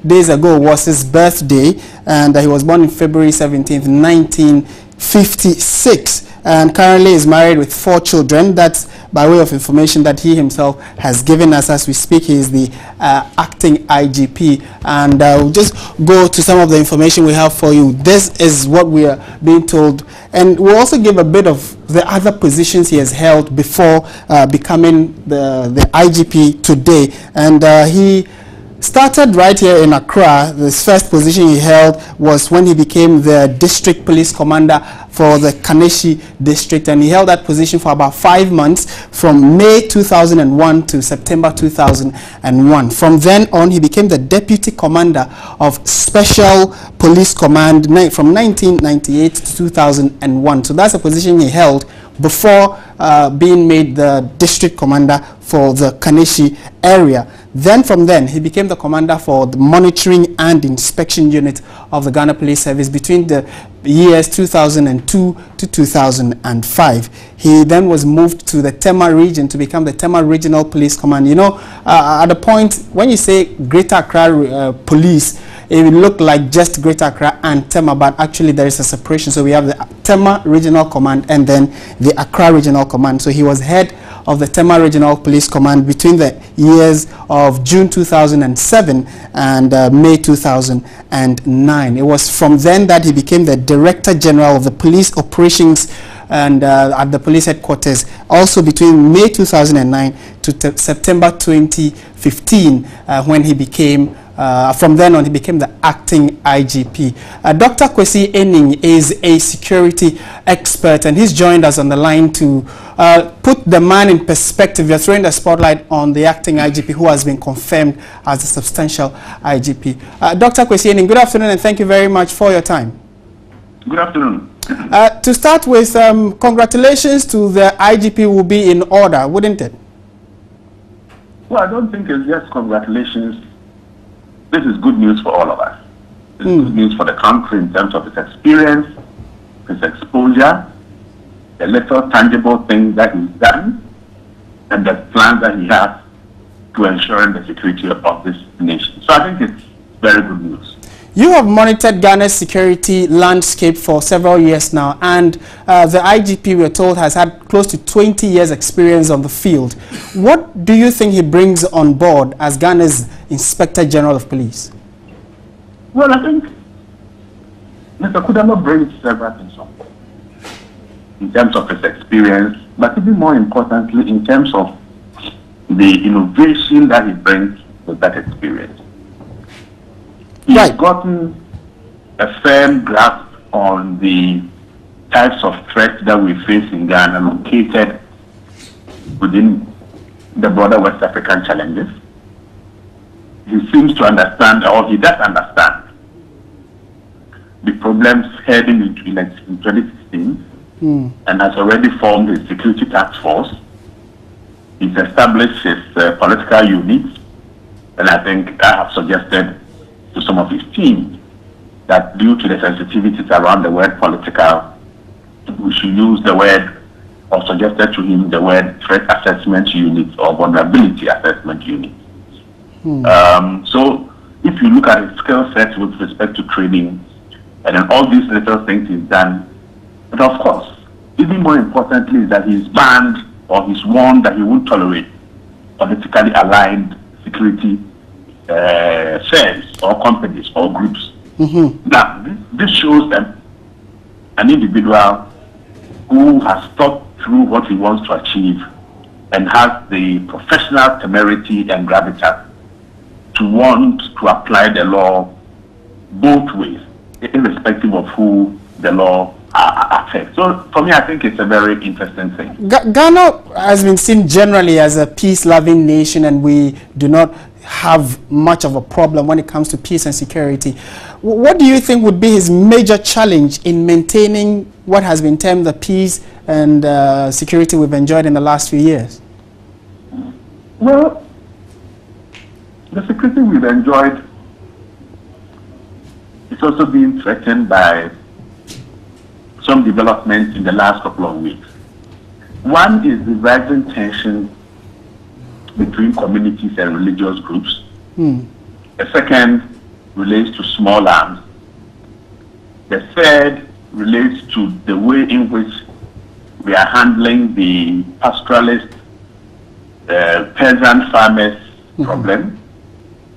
days ago was his birthday, and he was born on February 17th, 1956, and currently is married with 4 children. That's by way of information that he himself has given us as we speak. He is the acting IGP, and we'll just go to some of the information we have for you. This is what we are being told, and we'll also give a bit of the other positions he has held before becoming the IGP today. And he started right here in Accra. This first position he held was when he became the district police commander for the Kaneshie district, and he held that position for about 5 months from May 2001 to September 2001. From then on, he became the deputy commander of Special Police Command from 1998 to 2001. So that's a position he held before being made the district commander for the Kaneshie area. Then from then, he became the commander for the monitoring and inspection unit of the Ghana Police Service between the years 2002 to 2005. He then was moved to the Tema region to become the Tema Regional Police Command. You know, at the point when you say Greater Accra Police, it will look like just Greater Accra and Tema, but actually there is a separation. So we have the Tema Regional Command and then the Accra Regional Command. So he was head of the Tema Regional Police Command between the years of June 2007 and May 2009. It was from then that he became the Director General of the Police Operations and at the police headquarters, also between May 2009 to September 2015, when he became from then on, he became the acting IGP. Dr. Kwesi Ening is a security expert, and he's joined us on the line to put the man in perspective. You're throwing the spotlight on the acting IGP, who has been confirmed as a substantial IGP. Dr. Kwesi Ening, good afternoon, and thank you very much for your time. Good afternoon. To start with, congratulations to the IGP will be in order, wouldn't it? Well, I don't think it's just congratulations. This is good news for all of us. It's good news for the country in terms of its experience, its exposure, the little tangible things that he's done, and the plans that he has to ensuring the security of this nation. So I think it's very good news. You have monitored Ghana's security landscape for several years now, and the IGP, we're told, has had close to 20 years experience on the field. What do you think he brings on board as Ghana's Inspector General of Police? Well, I think Mr. Kudalor brings several things on board in terms of his experience, but even more importantly, in terms of the innovation that he brings with that experience. He's gotten a firm grasp on the types of threats that we face in Ghana located within the broader West African challenges. He seems to understand, or he does understand, the problems heading into elections in 2016 and has already formed a security task force. He's established his political units, and I think I have suggested to some of his team that due to the sensitivities around the word political, we should use the word, or suggested to him the word threat assessment unit or vulnerability assessment unit. So if you look at his skill set with respect to training and then all these little things he's done, but of course, even more importantly is that he's banned or he's warned that he won't tolerate politically aligned security firms or companies or groups. Now, this shows them an individual who has thought through what he wants to achieve and has the professional temerity and gravitas to want to apply the law both ways, irrespective of who the law affects. So for me, I think it's a very interesting thing. Ghana has been seen generally as a peace-loving nation, and we do not have much of a problem when it comes to peace and security. What do you think would be his major challenge in maintaining what has been termed the peace and security we've enjoyed in the last few years? Well, the security we've enjoyed is also being threatened by some developments in the last couple of weeks. One is the rising tension between communities and religious groups. The second relates to small arms. The third relates to the way in which we are handling the pastoralist peasant farmers problem,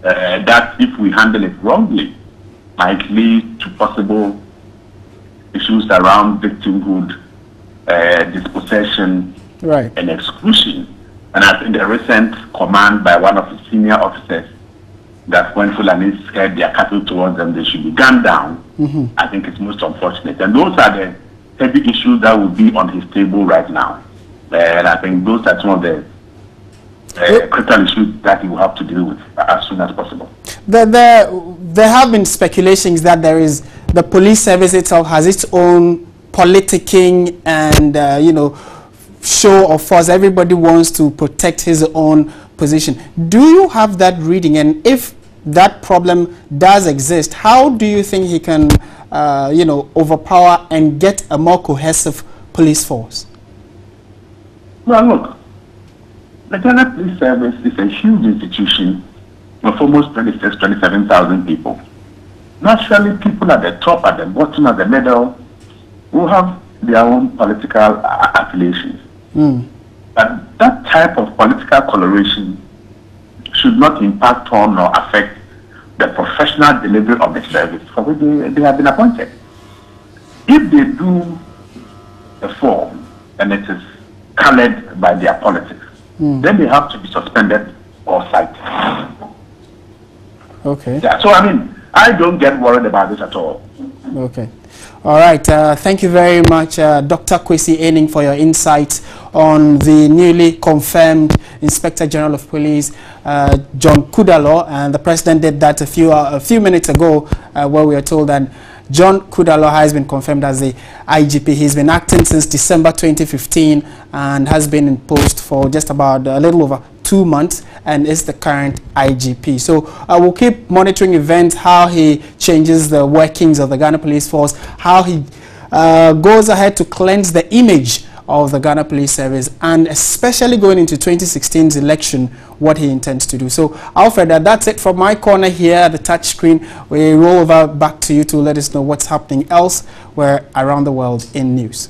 that if we handle it wrongly, might lead to possible issues around victimhood, dispossession, and exclusion. And I think the recent command by one of the senior officers that when Fulanis head their cattle towards them, they should be gunned down, I think it's most unfortunate. And those are the heavy issues that will be on his table right now. And I think those are some of the critical issues that he will have to deal with as soon as possible. There have been speculations that the police service itself has its own politicking and, you know, show of force. Everybody wants to protect his own position. Do you have that reading? And if that problem does exist, how do you think he can, you know, overpower and get a more cohesive police force? Well, look, the Ghana Police Service is a huge institution of almost 27,000 people. Naturally, people at the top, at the bottom, at the middle will have their own political affiliations. But that type of political coloration should not impact on or affect the professional delivery of the service for which they have been appointed. If they do the form and it is colored by their politics, then they have to be suspended or cited. Okay. Yeah, so I mean, I don't get worried about this at all. Okay. All right. Thank you very much, Dr. Kwesi Ening, for your insights on the newly confirmed Inspector General of Police, John Kudalor. And the President did that a few minutes ago, where we are told that John Kudalor has been confirmed as the IGP. He's been acting since December 2015 and has been in post for just about a little over 2 months and is the current IGP. So I will keep monitoring events, how he changes the workings of the Ghana Police Force, how he goes ahead to cleanse the image of the Ghana Police Service, and especially going into 2016's election, what he intends to do. So Alfred, that's it from my corner here at the touch screen. We roll over back to you to let us know what's happening elsewhere around the world in news.